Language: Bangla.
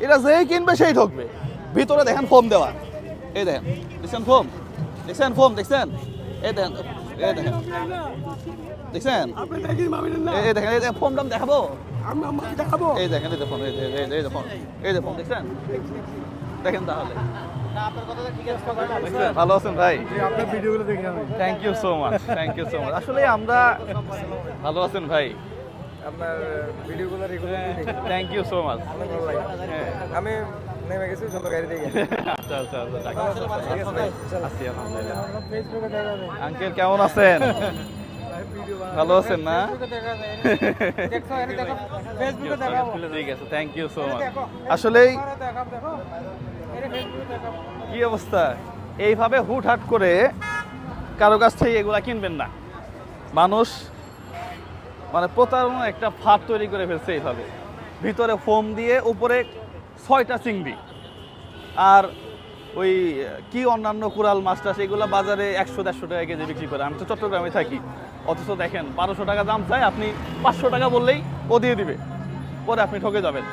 এটা যেই কিনবে সেই ঠকবে। ভিতরে দেখেন ফোম দেওয়া, এই দেখেন, দেখছেন ফোম, দেখছেন ফোম, দেখছেন, এই দেখেন, এই দেখেন, দেখছেন, এই দেখেন, এই দেখেন ফোম দাম দেখাবো, এই দেখেন, এই দেখুন, এই দেখুন, এই দেখুন, দেখছেন, দেখেন তাহলে। ভালো আছেন ভাই? আপনার ভিডিওগুলো দেখি আমি। Thank you so much, thank you so much. আসলে আমরা ভালো আছেন ভাই? আপনার ভিডিওগুলো রেগুলার দেখি। Thank you so much. অনেক ভালো লাগে। আমি নেমে গেছি সুন্দর গাড়ি দেখে। আচ্ছা আচ্ছা আচ্ছা, আছি আলহামদুলিল্লাহ। ফেসবুকে দেখা যায়। আঙ্কেল কেমন আছেন? ভালো আছেন না? দেখো এর দেখো ফেসবুকে দেখাবো। ঠিক আছে, থ্যাংক ইউ সো মাচ। আসলেই দেখাবো দেখো। এর ফেসবুকে দেখাবো। কি অবস্থা, এইভাবে হুটহাট করে কারো কাছ থেকে এগুলা কিনবেন না। মানুষ মানে প্রতারণা একটা ফাঁদ তৈরি করে ফেলছে এইভাবে, ভিতরে ফোম দিয়ে উপরে 6টা চিংড়ি আর ওই কি অন্যান্য কোরাল মাছটা সেগুলো বাজারে 100-150 টাকা কেজি বিক্রি করে। আমি তো চট্টগ্রামে থাকি, অথচ দেখেন 1200 টাকা দাম চাই, আপনি 500 টাকা বললেই ও দিয়ে দিবে, পরে আপনি ঠকে যাবেন।